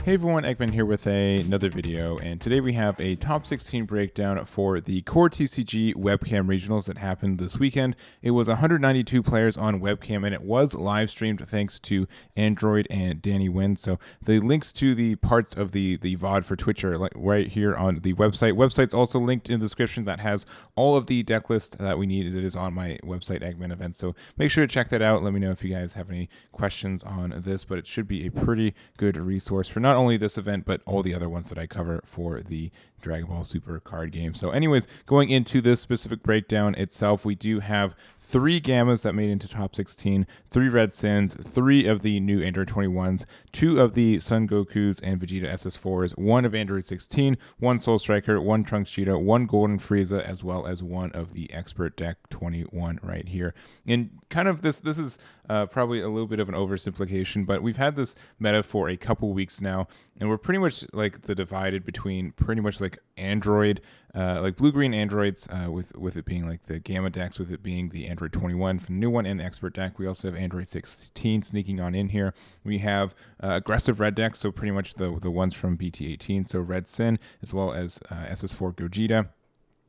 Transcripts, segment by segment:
Hey everyone, Eggman here with another video, and today we have a top 16 breakdown for the CoreTCG Webcam Regionals that happened this weekend. It was 192 players on Webcam, and it was live streamed thanks to Aandroidd and Danny Wynn. So the links to the parts of the VOD for Twitch are right here on the website. Website's also linked in the description that has all of the deck list that we need. It is on my website, Eggman Events, so make sure to check that out. Let me know if you guys have any questions on this, but it should be a pretty good resource for not only this event, but all the other ones that I cover for the Dragon Ball Super card game. So anyways, going into this specific breakdown itself, we do have 3 Gammas that made into top 16, 3 Red Sins, 3 of the new Aandroidd 21s, 2 of the Son Gokus and Vegeta SS4s, 1 of Aandroidd 16, 1 Soul Striker, 1 TrunksGeta, 1 Golden Frieza, as well as 1 of the Expert Deck 21 right here. And kind of this is probably a little bit of an oversimplification, but we've had this meta for a couple weeks now, and we're pretty much like the divided between pretty much like Aandroidd, like blue-green Aandroids, with it being like the Gamma decks, with it being the Aandroidd 21 from the new one, and the Expert deck. We also have Aandroidd 16 sneaking on in here. We have aggressive red decks, so pretty much the ones from BT18, so Red Sin, as well as SS4 Gogeta.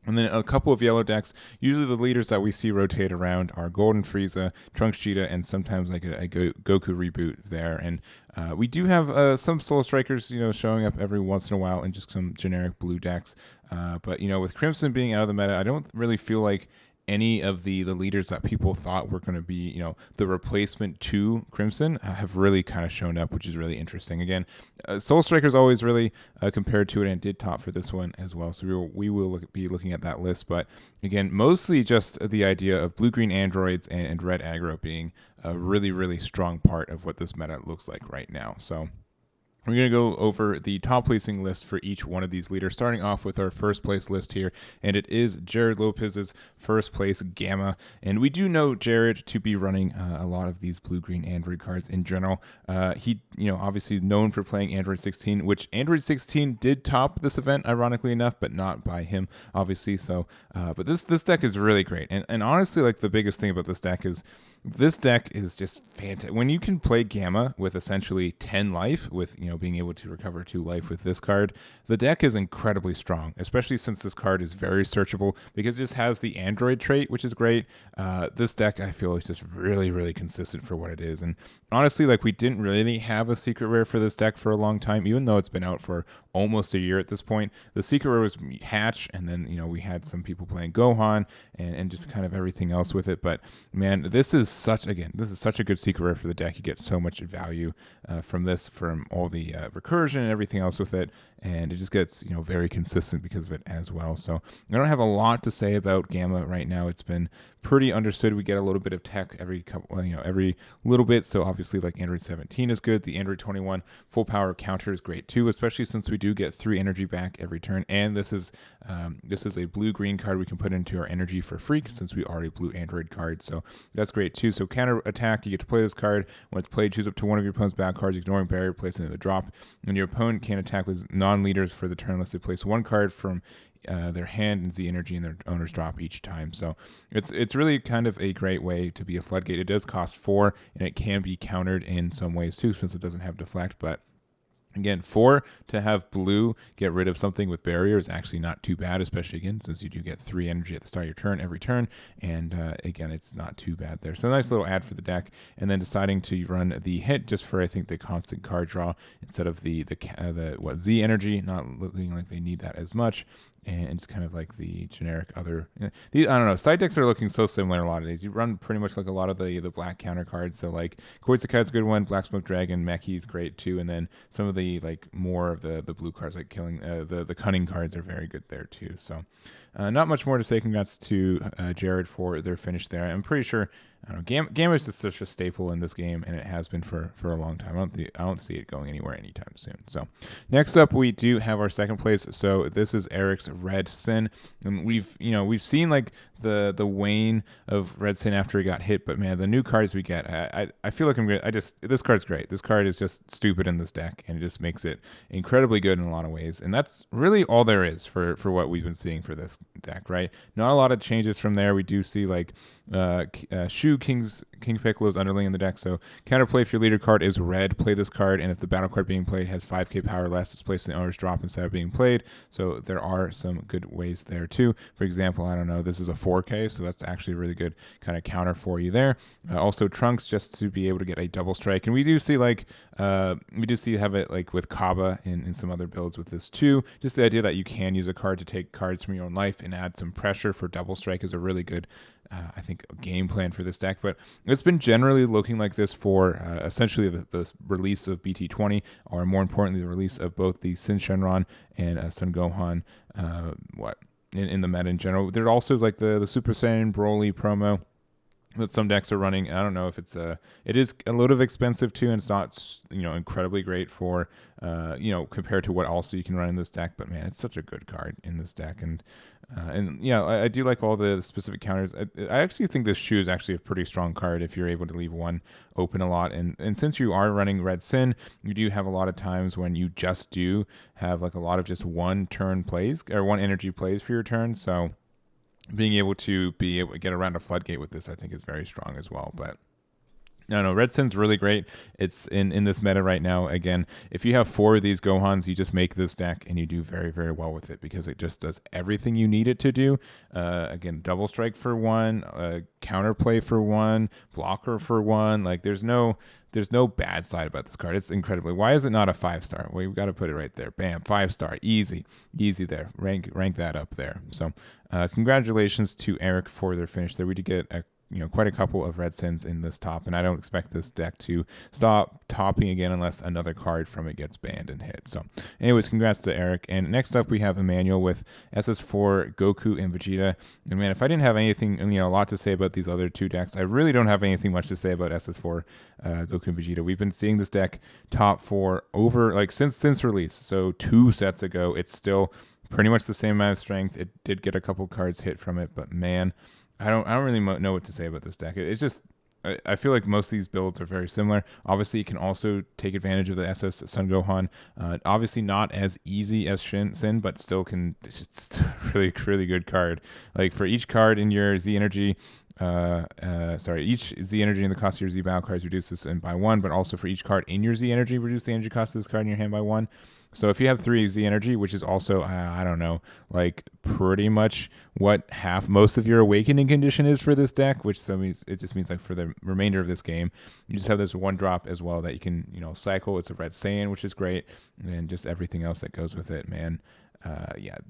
And then a couple of yellow decks. Usually the leaders that we see rotate around are Golden Frieza, TrunksGeta, and sometimes like a Goku Reboot there. And we do have some Soul Strikers, showing up every once in a while in just some generic blue decks. But, with Crimson being out of the meta, I don't really feel like any of the leaders that people thought were going to be, the replacement to Crimson have really kind of shown up, which is really interesting. Again, Soul Striker's always really compared to it, and did top for this one as well. So we will be looking at that list. But again, mostly just the idea of blue-green Aandroids and red aggro being a really, really strong part of what this meta looks like right now. So we're going to go over the top placing list for each one of these leaders, starting off with our first place list here, and it is Jared Lopez's first place Gamma. And we do know Jared to be running a lot of these blue-green Aandroidd cards in general. He, obviously known for playing Aandroidd 16, which Aandroidd 16 did top this event, ironically enough, but not by him, obviously. So, but this deck is really great. And honestly, like, the biggest thing about this deck is just fantastic. When you can play Gamma with essentially 10 life, with, being able to recover 2 life with this card, the deck is incredibly strong, especially since this card is very searchable because it just has the Aandroidd trait, which is great. This deck, I feel, is just really, really consistent for what it is. And honestly, like, we didn't really have a secret rare for this deck for a long time, even though it's been out for almost a year at this point. The secret rare was Hatch, and then, we had some people playing Gohan and just kind of everything else with it. But man, this is such a good secret rare for the deck. You get so much value from this, from all the recursion and everything else with it, and it just gets very consistent because of it as well. So I don't have a lot to say about Gamma right now. It's been pretty understood. We get a little bit of tech every couple, every little bit. So obviously, like, Aandroidd 17 is good. The Aandroidd 21 full power counter is great too, especially since we do get 3 energy back every turn. And this is a blue-green card we can put into our energy for free since we already blue Aandroidd cards. So that's great too. So counter attack, you get to play this card. When it's played, choose up to one of your opponent's bad cards, ignoring barrier, place it in the drop. And your opponent can attack with non-leaders for the turn unless they place 1 card from their hand and Z energy in their owner's drop each time. So it's really kind of a great way to be a floodgate. It does cost 4, and it can be countered in some ways too, since it doesn't have deflect. But again, 4 to have blue get rid of something with barrier is actually not too bad, especially, again, since you do get 3 energy at the start of your turn every turn. And again, it's not too bad there. So a nice little add for the deck. And then deciding to run the hit just for, I think, the constant card draw instead of the Z energy, not looking like they need that as much. And it's kind of like the generic other. I don't know. Side decks are looking so similar a lot of days. You run pretty much like a lot of the black counter cards. So like CoreTCG's a good one. Black Smoke Dragon, Meki's great too. And then some of the like more of the blue cards, like killing the cunning cards, are very good there too. So not much more to say. Congrats to Jared for their finish there. I'm pretty sure. I don't know, Gamma is just such a staple in this game, and it has been for a long time. I don't see it going anywhere anytime soon. So next up, we do have our second place. So this is Erik's Red Sin, and we've seen like the wane of Red Sin after he got hit, but man, the new cards we get, I feel like this card's great. This card is just stupid in this deck, and it just makes it incredibly good in a lot of ways. And that's really all there is for what we've been seeing for this deck, right? Not a lot of changes from there. We do see like Hughes 2 King Piccolo's underling in the deck. So counterplay if your leader card is red, play this card, and if the battle card being played has 5k power less, it's placed in the owner's drop instead of being played. So there are some good ways there too. For example, I don't know, this is a 4k, so that's actually a really good kind of counter for you there. Also Trunks, just to be able to get a double strike, and we do see have it like with Kaba in some other builds with this too. Just the idea that you can use a card to take cards from your own life and add some pressure for double strike is a really good I think game plan for this deck. But it's been generally looking like this for essentially the release of BT20, or more importantly the release of both the Sin Shenron and Sun Gohan in the meta in general. There also is like the Super Saiyan Broly promo that some decks are running. I don't know if it is a little bit expensive too, and it's not incredibly great for compared to what also you can run in this deck. But man, it's such a good card in this deck, and I do like all the specific counters. I actually think this Shu is actually a pretty strong card if you're able to leave one open a lot, and since you are running Red Sin, you do have a lot of times when you just do have like a lot of just one turn plays or one energy plays for your turn. So being able to get around a floodgate with this, I think, is very strong as well. But no, Red Sin's really great. It's in this meta right now. Again, if you have 4 of these Gohans, you just make this deck and you do very, very well with it because it just does everything you need it to do. Again, double strike for 1, counterplay for 1, blocker for 1. Like there's no bad side about this card. It's incredibly. Why is it not a 5-star? Well, we've got to put it right there. Bam, 5-star, easy there. Rank that up there. So, congratulations to Erik for their finish there. We did get quite a couple of Red Sins in this top, and I don't expect this deck to stop topping again unless another card from it gets banned and hit. So anyways, congrats to Erik. And next up we have Emanuel with SS4, Goku, and Vegeta. And man, if I didn't have anything, a lot to say about these other 2 decks, I really don't have anything much to say about SS4, Goku, and Vegeta. We've been seeing this deck top for over, since release. So 2 sets ago, it's still pretty much the same amount of strength. It did get a couple cards hit from it, but man, I don't really know what to say about this deck. It's just, I feel like most of these builds are very similar. Obviously, you can also take advantage of the SS Sun Gohan. Obviously, not as easy as Sin, but still can. It's just a really, really good card. Like for each card in your Z Energy, each Z Energy in the cost of your Z battle cards reduces by 1, but also for each card in your Z Energy, reduce the energy cost of this card in your hand by 1. So if you have 3 Z Energy, which is also, I don't know, like pretty much what most of your awakening condition is for this deck, which it just means like for the remainder of this game, you just have this 1 drop as well that you can, cycle. It's a Red Saiyan, which is great, and just everything else that goes with it, man.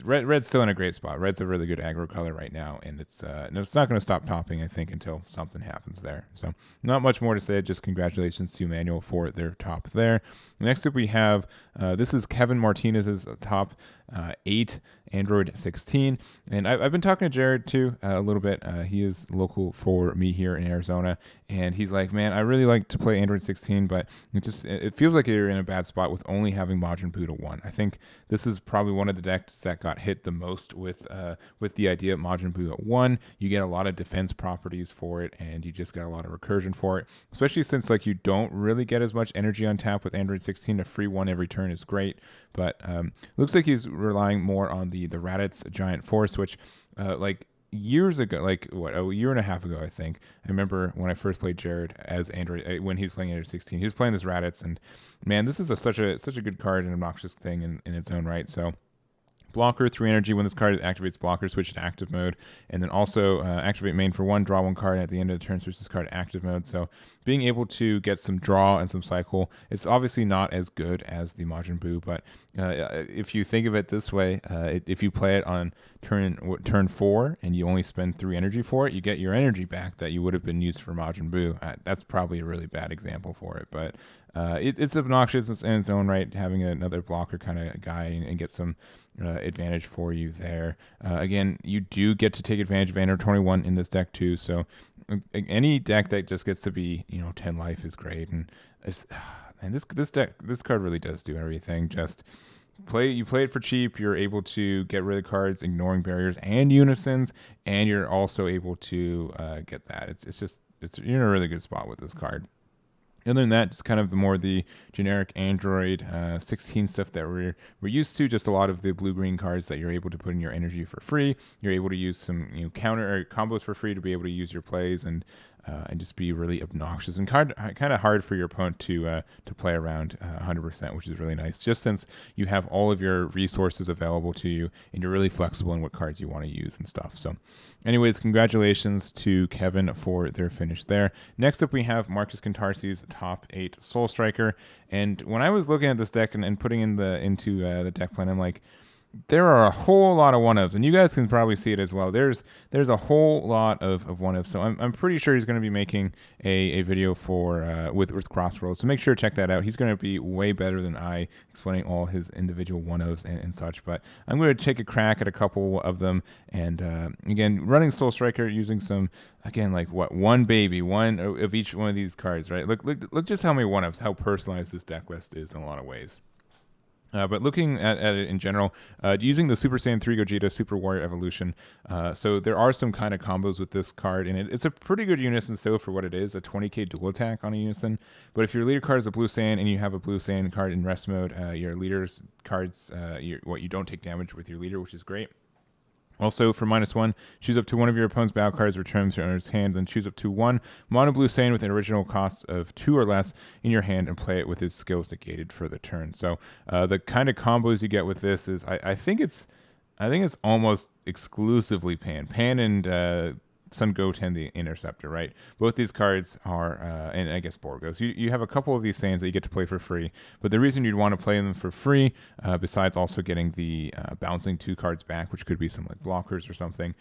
Red's still in a great spot. Red's a really good aggro color right now, and it's not going to stop topping, I think, until something happens there. So not much more to say. Just congratulations to Emanuel for their top there. Next up we have this is Kevin Martinez's top 8 Aandroidd 16, and I've been talking to Jared too a little bit. He is local for me here in Arizona, and he's like, man, I really like to play Aandroidd 16, but it feels like you're in a bad spot with only having Majin Buu to 1. I think this is probably one of the decks that got hit the most with the idea of Majin Buu at 1. You get a lot of defense properties for it, and you just got a lot of recursion for it, especially since like you don't really get as much energy on tap with Aandroidd 16. A free 1 every turn is great, but looks like he's relying more on the Raditz Giant Force, which years ago, a year and a half ago, I think. I remember when I first played Jared as Aandroidd, when he was playing Aandroidd 16, he was playing this Raditz, and man, this is such a good card and obnoxious thing in its own right. So blocker, 3 energy. When this card activates blocker, switch to active mode, and then also activate main for 1, draw 1 card, and at the end of the turn switch this card to active mode. So being able to get some draw and some cycle, it's obviously not as good as the Majin Buu, but if you think of it this way, if you play it on turn 4 and you only spend 3 energy for it, you get your energy back that you would have been used for Majin Buu. That's probably a really bad example for it, but it's obnoxious in its own right, having another blocker kind of guy and get some advantage for you there. Again, you do get to take advantage of Aandroidd 21 in this deck too, so any deck that just gets to be 10 life is great, and this card really does do everything. Just you play it for cheap, you're able to get rid of cards ignoring barriers and unisons, and you're also able to get that. You're in a really good spot with this card. Other than that, just kind of the generic Aandroidd 16 stuff that we're used to. Just a lot of the blue-green cards that you're able to put in your energy for free. You're able to use some counter or combos for free to be able to use your plays, and and just be really obnoxious and kind of hard for your opponent to play around 100%, which is really nice. Just since you have all of your resources available to you and you're really flexible in what cards you want to use and stuff. So, anyways, congratulations to Kevin for their finish there. Next up, we have Markus Kantarci's top 8 Soul Striker. And when I was looking at this deck and putting into the deck plan, I'm like, there are a whole lot of 1-ofs, and you guys can probably see it as well. There's a whole lot of 1-ofs, so I'm pretty sure he's going to be making a video for with Crossroads, so make sure to check that out. He's going to be way better than I, explaining all his individual 1-ofs and such, but I'm going to take a crack at a couple of them, and again, running Soul Striker using some, again, like one of each one of these cards, right? Look just how many 1-ofs, how personalized this deck list is in a lot of ways. But looking at it in general, using the Super Saiyan 3 Gogeta Super Warrior Evolution, so there are some kind of combos with this card, and it's a pretty good unison still for what it is, a 20k dual attack on a unison. But if your leader card is a Blue Saiyan and you have a Blue Saiyan card in rest mode, your leader's cards, you don't take damage with your leader, which is great. Also, for -1, choose up to one of your opponent's battle cards, return them to your owner's hand, then choose up to one Mono Blue Saiyan with an original cost of 2 or less in your hand and play it with his skills negated for the turn. So the kind of combos you get with this is, I think it's almost exclusively Pan and Sun Goten the Interceptor, right? Both these cards are, and I guess Borgos. You have a couple of these Saiyans that you get to play for free, but the reason you'd want to play them for free, besides also getting the bouncing 2 cards back, which could be some like blockers or something,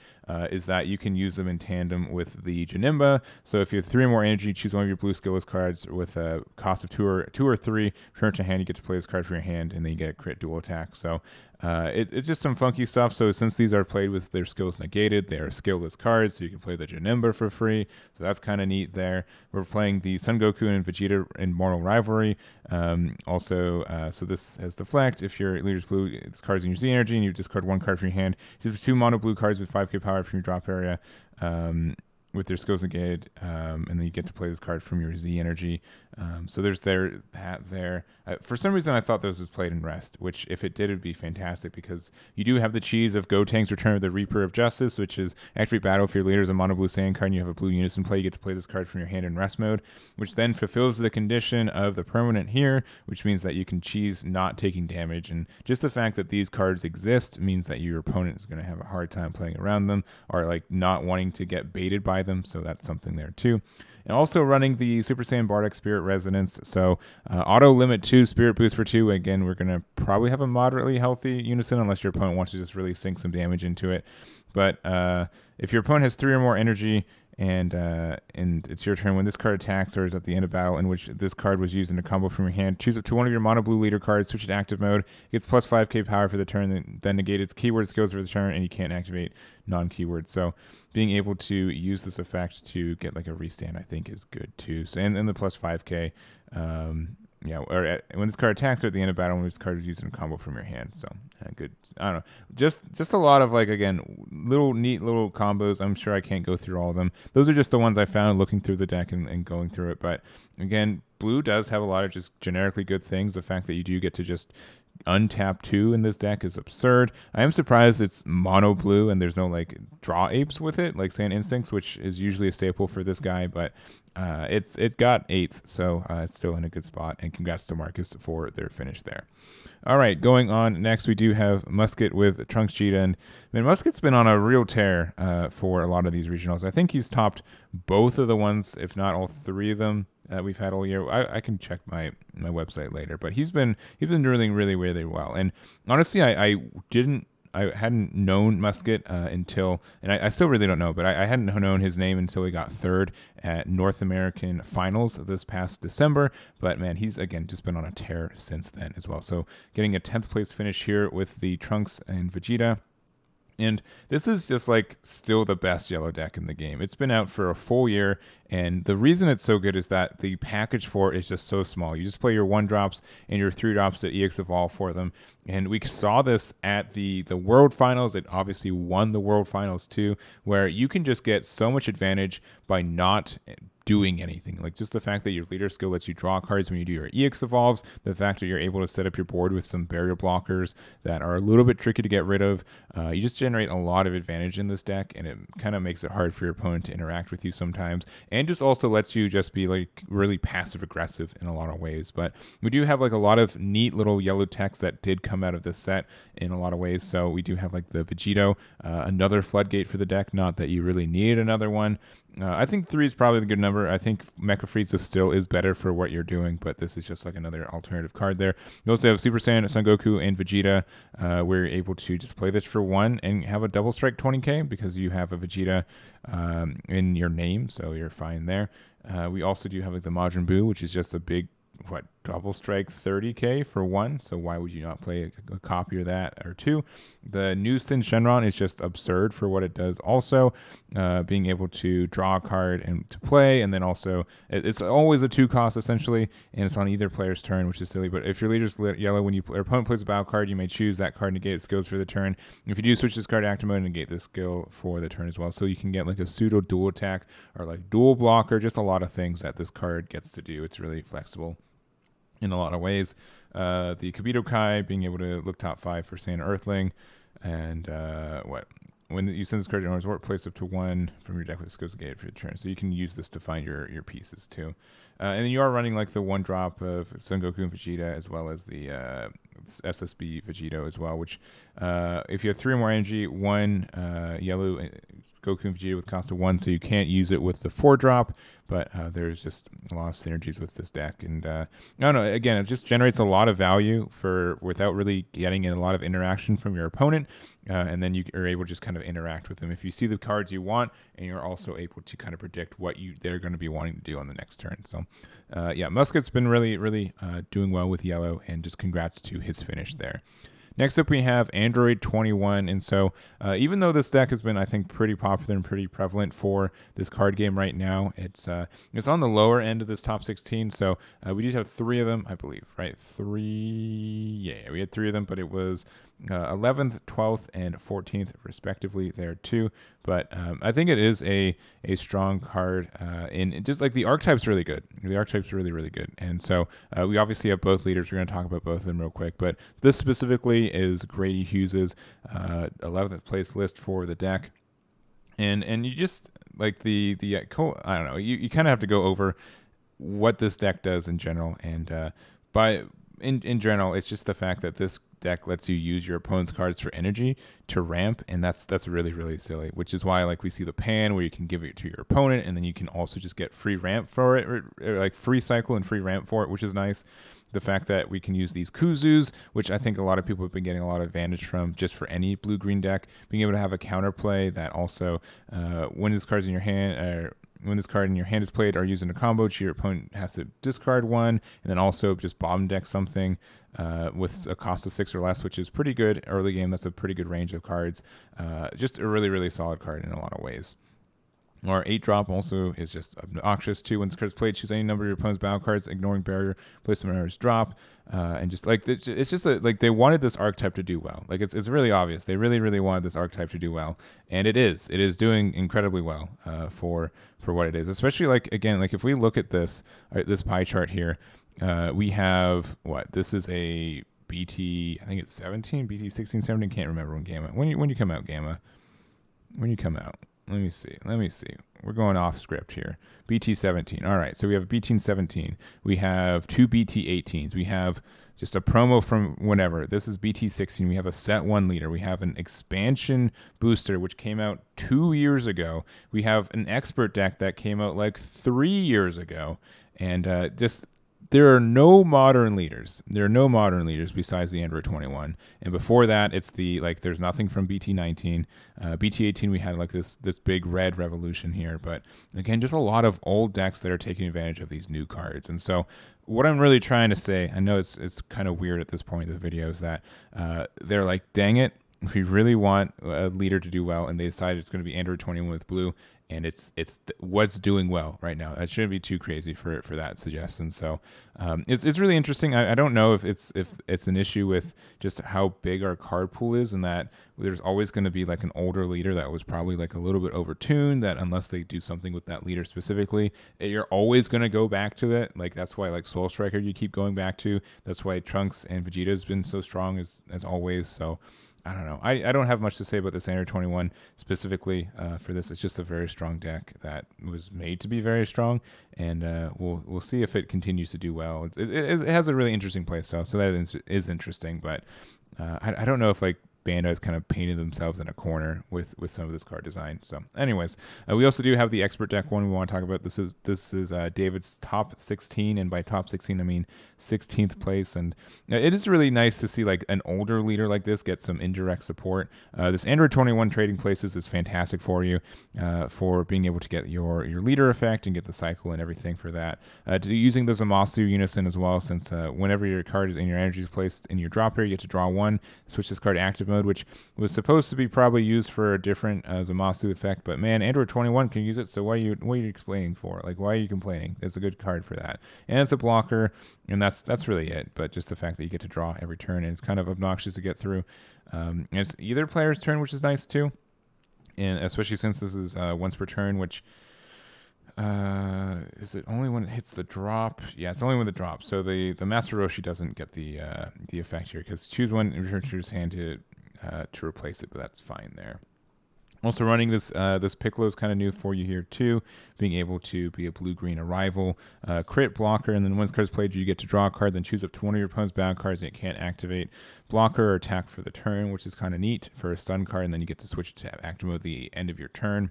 is that you can use them in tandem with the Janemba. So if you have 3 or more energy, choose one of your blue skillless cards with a cost of 2 or 3, return to hand, you get to play this card from your hand, and then you get a crit dual attack. So it's just some funky stuff. So since these are played with their skills negated, they are skillless cards, so you can play the Janemba for free. So that's kind of neat there. We're playing the Son Goku and Vegeta in Mortal Rivalry. So this has Deflect. If your leader's blue, it's cards in your Z energy, and you discard 1 card from your hand. You have 2 mono blue cards with 5k power from your drop area. With their skills negated, and then you get to play this card from your Z energy. So there's that there. For some reason, I thought this was played in rest, which if it did, it'd be fantastic, because you do have the cheese of Gotenks Return of the Reaper of Justice, which is actually battle if your leader is a mono blue Saiyan card and you have a blue unison play, you get to play this card from your hand in rest mode, which then fulfills the condition of the permanent here, which means that you can cheese not taking damage. And just the fact that these cards exist means that your opponent is going to have a hard time playing around them, or like not wanting to get baited by them. So that's something there too. And also running the Super Saiyan Bardock Spirit Resonance. So auto limit 2, Spirit Boost for 2. Again, we're going to probably have a moderately healthy unison unless your opponent wants to just really sink some damage into it. But if your opponent has 3 or more energy and it's your turn, when this card attacks or is at the end of battle in which this card was used in a combo from your hand, choose up to one of your mono blue leader cards, switch it to active mode, it gets plus 5k power for the turn, then negate its keyword skills for the turn, and you can't activate non-keywords. So being able to use this effect to get like a restand, I think, is good too. So and the plus 5k, when this card attacks or at the end of battle when this card is used in a combo from your hand. So good. I don't know. Just a lot of, like, again, neat little combos. I'm sure I can't go through all of them. Those are just the ones I found looking through the deck and going through it. But again, blue does have a lot of just generically good things. The fact that you do get to just untap 2 in this deck is absurd. I am surprised it's mono blue and there's no like draw apes with it, like Saiyan Instincts, which is usually a staple for this guy, but it got 8th, so it's still in a good spot, and congrats to Markus for their finish there. All right, going on next, we do have Muqsit with TrunksGeta, and Muqsit's been on a real tear for a lot of these regionals. I think he's topped both of the ones, if not all 3 of them that we've had all year. I can check my website later, but he's been doing really well. And honestly, I hadn't known Muqsit until, and I still really don't know, but I hadn't known his name until he got 3rd at North American Finals this past December. But man, he's again just been on a tear since then as well. So getting a 10th place finish here with the Trunks and Vegeta. And this is just like still the best yellow deck in the game. It's been out for a full year, and the reason it's so good is that the package for it is just so small. You just play your 1-drops and your 3-drops at EX Evolve for them. And we saw this at the World Finals. It obviously won the World Finals too, where you can just get so much advantage by not doing anything. Like just the fact that your leader skill lets you draw cards when you do your EX evolves, the fact that you're able to set up your board with some barrier blockers that are a little bit tricky to get rid of, you just generate a lot of advantage in this deck, and it kind of makes it hard for your opponent to interact with you sometimes, and just also lets you just be like really passive aggressive in a lot of ways. But we do have like a lot of neat little yellow text that did come out of this set in a lot of ways. So we do have like the Vegeta, another floodgate for the deck, not that you really need another one. I think 3 is probably the good number. I think Mecha Frieza still is better for what you're doing, but this is just like another alternative card there. You also have Super Saiyan, Son Goku, and Vegeta, where you're able to just play this for 1 and have a double strike 20k because you have a Vegeta in your name, so you're fine there. We also do have like the Majin Buu, which is just a big double strike 30k for 1, so why would you not play a copy of that or 2? The new Stin Shenron is just absurd for what it does also, being able to draw a card and to play, and then also it's always a 2 cost essentially, and it's on either player's turn, which is silly. But if your leader's yellow, when your opponent plays a battle card, you may choose that card, negate its skills for the turn. If you do switch this card to active mode, negate this skill for the turn as well, so you can get like a pseudo dual attack or like dual blocker, just a lot of things that this card gets to do. It's really flexible in a lot of ways. The Kibito Kai being able to look top 5 for Saiyan Earthling, and when you send this card to your resort, place up to 1 from your deck with this goes negated for your turn. So you can use this to find your pieces too. And then you are running like the 1-drop of Son Goku and Vegeta, as well as the SSB Vegeta as well, which if you have 3 or more energy, 1 yellow Goku and Vegeta with cost of 1, so you can't use it with the 4-drop, but there's just a lot of synergies with this deck. And I don't know, again, it just generates a lot of value without really getting a lot of interaction from your opponent, and then you are able to just kind of interact with them if you see the cards you want, and you're also able to kind of predict what they're going to be wanting to do on the next turn. So yeah, Musket's been really doing well with yellow, and just congrats to his finish there. Next up, we have Aandroidd 21, and so even though this deck has been, I think, pretty popular and pretty prevalent for this card game right now, it's on the lower end of this top 16. So we did have 3 of them, I believe, right? 3, yeah, we had 3 of them, but it was 11th, 12th, and 14th respectively there too. But I think it is a strong card, and just like the archetype's really good. The archetype's really good, and so we obviously have both leaders. We're going to talk about both of them real quick, but this specifically is Grady Hughes's 11th place list for the deck, and you just like I don't know, you kind of have to go over what this deck does in general, and in general, it's just the fact that this deck lets you use your opponent's cards for energy to ramp, and that's really silly, which is why like we see the pan where you can give it to your opponent, and then you can also just get free ramp for it, or like free cycle and free ramp for it, which is nice. The fact that we can use these Kuzus, which I think a lot of people have been getting a lot of advantage from just for any blue-green deck, being able to have a counterplay that also when this card's in your hand, when this card in your hand is played or used in a combo, your opponent has to discard 1, and then also just bottom deck something with a cost of 6 or less, which is pretty good early game. That's a pretty good range of cards. Just a really solid card in a lot of ways. Our 8-drop also is just obnoxious too. When this card is played, choose any number of your opponent's battle cards, ignoring barrier, place them on his drop, and just like it's just like they wanted this archetype to do well. Like it's really obvious. They really wanted this archetype to do well, and it is doing incredibly well for what it is. Especially like again, like if we look at this pie chart here, we have this is a BT, I think it's 17, BT 16, 17, can't remember when Gamma. When you come out, Gamma? When you come out? Let me see. We're going off script here. BT 17. All right, so we have a BT 17. We have 2 BT 18s. We have just a promo from whenever. This is BT 16. We have a set 1 leader. We have an expansion booster, which came out 2 years ago. We have an expert deck that came out like 3 years ago. And there are no modern leaders. There are no modern leaders besides the Aandroidd 21. And before that, it's there's nothing from BT 19. BT 18, we had like this big red revolution here. But again, just a lot of old decks that are taking advantage of these new cards. And so what I'm really trying to say, I know it's kind of weird at this point in the video, is that they're like, dang it, we really want a leader to do well, and they decided it's going to be Aandroidd 21 with blue. and it's what's doing well right now. That shouldn't be too crazy for that suggestion. So it's really interesting. I don't know if it's an issue with just how big our card pool is, and that there's always going to be like an older leader that was probably like a little bit overtuned, that unless they do something with that leader specifically, you're always going to go back to it. Like that's why like Soul Striker you keep going back to. That's why Trunks and Vegeta has been so strong as always. So I don't know. I don't have much to say about this Aandroidd 21 specifically for this. It's just a very strong deck that was made to be very strong, and we'll see if it continues to do well. It has a really interesting play style, so that is interesting. But I don't know if like Bandai has kind of painted themselves in a corner with some of this card design. So anyways, we also do have the expert deck one we want to talk about. This is David's top 16, and by top 16 I mean 16th place, and it is really nice to see like an older leader like this get some indirect support. This Aandroidd 21 trading places is fantastic for you for being able to get your leader effect and get the cycle and everything for that. Using the Zamasu unison as well, since whenever your card is in your energy is placed in your drop area, you get to draw one, switch this card to active mode, which was supposed to be probably used for a different Zamasu effect, but man, Aandroidd 21 can use it, so what are you explaining for? Like, why are you complaining? It's a good card for that, and it's a blocker, and that's really it. But just the fact that you get to draw every turn, and it's kind of obnoxious to get through. And it's either player's turn, which is nice too, and especially since this is once per turn, which is it only when it hits the drop? Yeah, it's only when the drop. So the Master Roshi doesn't get the effect here, because choose one, return to his hand to replace it, but that's fine there. Also running this Piccolo is kind of new for you here too, being able to be a blue-green arrival, crit blocker, and then once card's played, you get to draw a card, then choose up to one of your opponent's battle cards, and it can't activate blocker or attack for the turn, which is kind of neat for a stun card, and then you get to switch it to active mode at the end of your turn.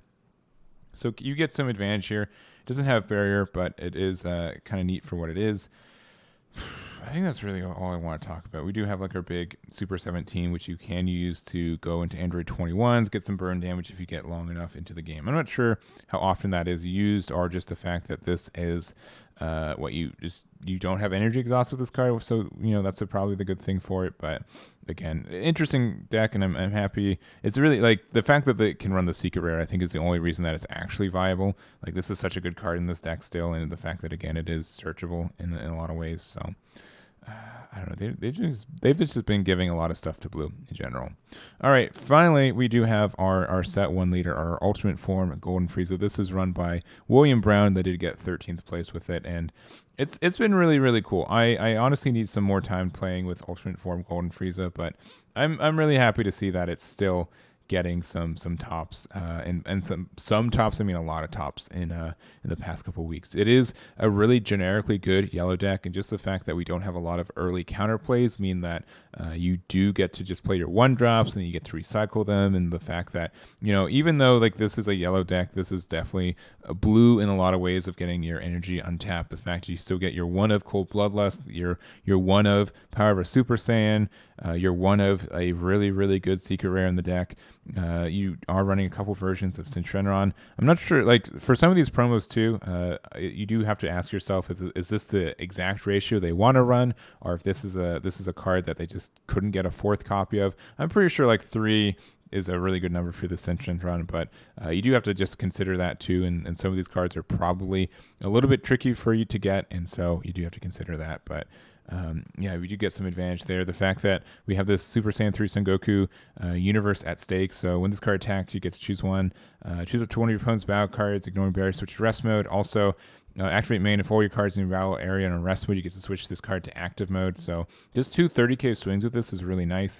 So you get some advantage here. It doesn't have barrier, but it is kind of neat for what it is. I think that's really all I want to talk about. We do have like our big Super 17, which you can use to go into Aandroidd 21s, get some burn damage if you get long enough into the game. I'm not sure how often that is used, or just the fact that this is what you don't have energy exhaust with this card, so that's probably the good thing for it. But again, interesting deck, and I'm happy. It's really like the fact that it can run the secret rare, I think, is the only reason that it's actually viable. Like, this is such a good card in this deck still, and the fact that again it is searchable in a lot of ways. So I don't know. They've just been giving a lot of stuff to blue in general. All right, finally we do have our set one leader, our ultimate form Golden Frieza. This is run by William Brown. They did get 13th place with it, and it's been really, really cool. I honestly need some more time playing with ultimate form Golden Frieza, but I'm really happy to see that it's still getting some tops and some tops. I mean, a lot of tops in the past couple weeks. It is a really generically good yellow deck, and just the fact that we don't have a lot of early counterplays mean that you do get to just play your one drops and you get to recycle them. And the fact that even though like this is a yellow deck, this is definitely a blue in a lot of ways of getting your energy untapped. The fact that you still get your one of Cold Bloodlust, your one of Power of a Super Saiyan, your one of a really, really good secret rare in the deck. You are running a couple versions of Shenron. I'm not sure, like for some of these promos too, you do have to ask yourself, is this the exact ratio they want to run, or if this is a card that they just couldn't get a fourth copy of. I'm pretty sure like 3 is a really good number for the Shenron, but you do have to just consider that too, and some of these cards are probably a little bit tricky for you to get, and so you do have to consider that. But yeah, we do get some advantage there. The fact that we have this Super Saiyan 3 Son Goku universe at stake. So when this card attacks, you get to choose one. Choose up to one of your opponent's battle cards, ignoring barrier, switch to rest mode. Also, activate main. If all your cards in your battle area and on rest mode, you get to switch this card to active mode. So just 2 30k swings with this is really nice.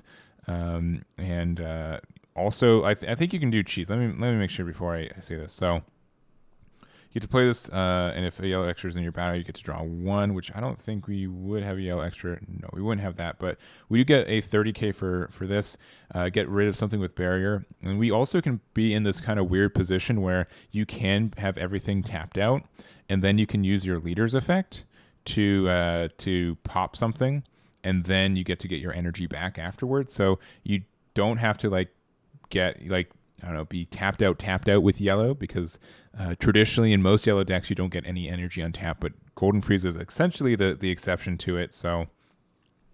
Also, I think you can do cheats. Let me make sure before I say this. So you get to play this, and if a yellow extra is in your battle, you get to draw 1, which I don't think we would have a yellow extra. No, we wouldn't have that, but we do get a 30k for this. Get rid of something with barrier, and we also can be in this kind of weird position where you can have everything tapped out, and then you can use your leader's effect to pop something, and then you get to get your energy back afterwards. So you don't have to be tapped out with yellow, because traditionally in most yellow decks you don't get any energy untapped, but Golden Frieza is essentially the exception to it. So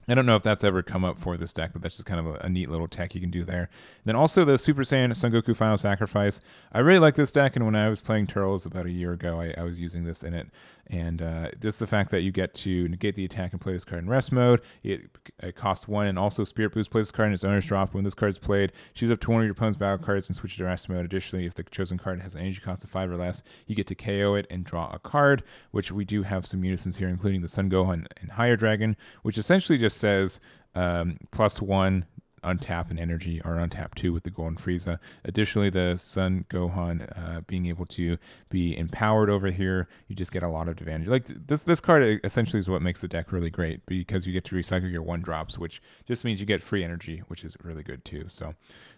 I don't know if that's ever come up for this deck, but that's just kind of a neat little tech you can do there. Then also the Super Saiyan Son Goku Final Sacrifice. I really like this deck, and when I was playing Turtles about a year ago, I was using this in it. And just the fact that you get to negate the attack and play this card in rest mode. It costs 1, and also Spirit Boost plays this card in its owner's drop. When this card is played, choose up to one of your opponent's battle cards and switch it to rest mode. Additionally, if the chosen card has an energy cost of 5 or less, you get to KO it and draw a card, which we do have some unisons here, including the Sun Gohan and Higher Dragon, which essentially just says +1 untap an energy, or untap 2 with the Golden Frieza. Additionally, the Sun Gohan being able to be empowered over here, you just get a lot of advantage. Like this card essentially is what makes the deck really great, because you get to recycle your 1-drops, which just means you get free energy, which is really good too. So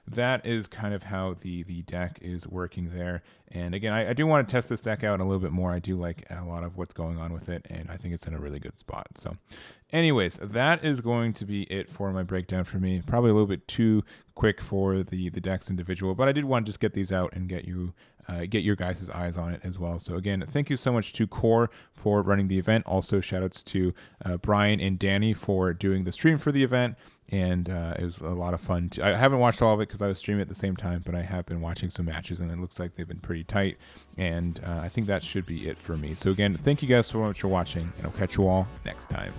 that is kind of how the deck is working there. And again, I do want to test this deck out a little bit more. I do like a lot of what's going on with it, and I think it's in a really good spot. So anyways, that is going to be it for my breakdown for me. Probably a little bit too quick for the decks individual, but I did want to just get these out and get your guys' eyes on it as well. So again, thank you so much to Core for running the event. Also, shoutouts to Brian and Danny for doing the stream for the event. And it was a lot of fun. I haven't watched all of it because I was streaming at the same time, but I have been watching some matches, and it looks like they've been pretty tight. And I think that should be it for me. So again, thank you guys so much for watching, and I'll catch you all next time.